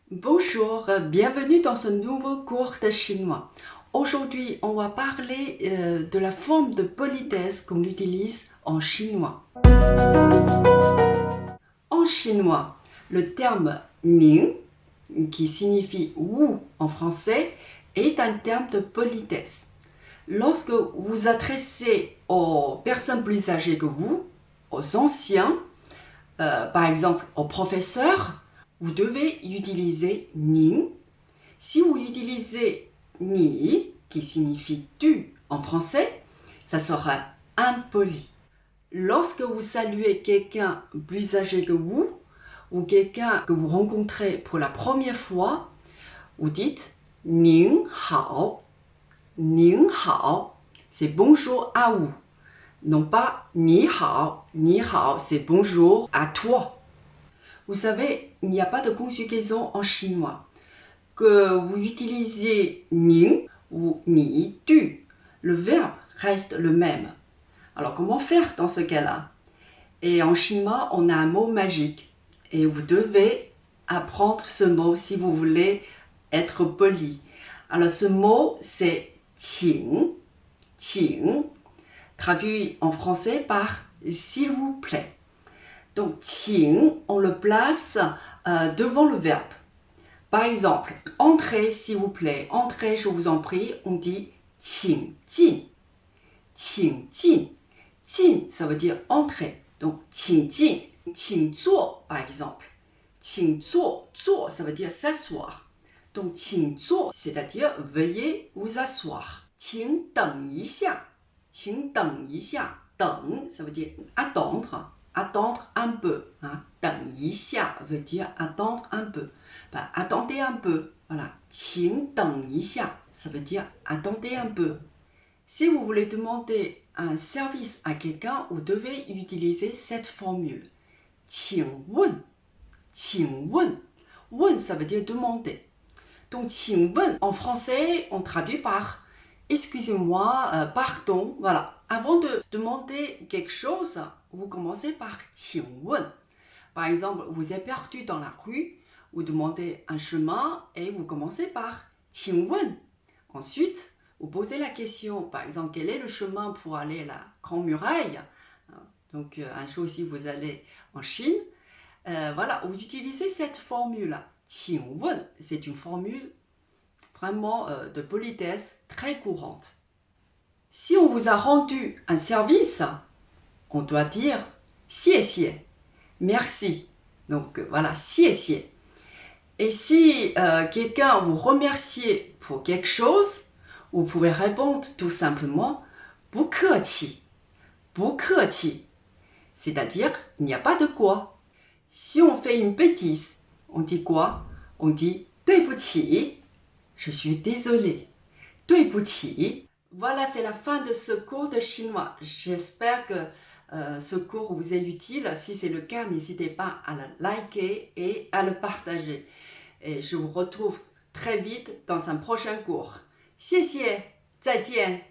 Bonjour, bienvenue dans ce nouveau cours de chinois. Aujourd'hui, on va parler de la forme de politesse qu'on utilise en chinois. En chinois, le terme ning, qui signifie vous en français, est un terme de politesse. Lorsque vous vous adressez aux personnes plus âgées que vous, aux anciens, par exemple aux professeurs, vous devez utiliser ning. Si vous utilisez ni, qui signifie tu en français, ça sera impoli. Lorsque vous saluez quelqu'un plus âgé que vous, ou quelqu'un que vous rencontrez pour la première fois, vous dites ning hao. Ning hao, c'est bonjour à vous. Non pas ni hao. Ni hao, c'est bonjour à toi. Vous savez, il n'y a pas de conjugaison en chinois. Que vous utilisiez ning ou ni, tu, le verbe reste le même. Alors comment faire dans ce cas-là? Et en chinois, on a un mot magique. Et vous devez apprendre ce mot si vous voulez être poli. Alors ce mot, c'est qing, qing, traduit en français par s'il vous plaît. Donc qing, on le place devant le verbe. Par exemple, entrez s'il vous plaît, entrez je vous en prie, on dit qing jin. Qing jin. Jin, ça veut dire entrer. Donc qing jin, qing zuo par exemple. Qing zuo, zuo, ça veut dire s'asseoir. Donc qing zuo, c'est-à-dire veuillez vous asseoir. Qing deng yi xia. Qing deng yi xia. Deng, ça veut dire attendre. Attendre un peu. Deng yi xia veut dire attendre un peu. Attendez un peu. Voilà. Qing deng yi xia, ça veut dire attendez un peu. Si vous voulez demander un service à quelqu'un, vous devez utiliser cette formule. Qing wen. Qing wen. Wen, ça veut dire demander. Donc, qing wen, en français, on traduit par excusez-moi, pardon. Voilà. Avant de demander quelque chose, vous commencez par qing wen. Par exemple, vous êtes perdu dans la rue, vous demandez un chemin et vous commencez par qing wen. Ensuite, vous posez la question, par exemple, quel est le chemin pour aller à la Grande Muraille? Donc, un jour, si vous allez en Chine, voilà, vous utilisez cette formule-là. Qing wen, c'est une formule vraiment de politesse très courante. Si on vous a rendu un service, on doit dire xie xie, merci. Donc, voilà, xie xie. Et si quelqu'un vous remercie pour quelque chose, vous pouvez répondre tout simplement « bu keqi ». Bu keqi, c'est-à-dire « il n'y a pas de quoi ». Si on fait une bêtise, on dit quoi? On dit «对不起». Je suis désolé. « 对不起». Voilà, c'est la fin de ce cours de chinois. J'espère que ce cours vous est utile. Si c'est le cas, n'hésitez pas à le liker et à le partager. Et je vous retrouve très vite dans un prochain cours. 谢谢，再见。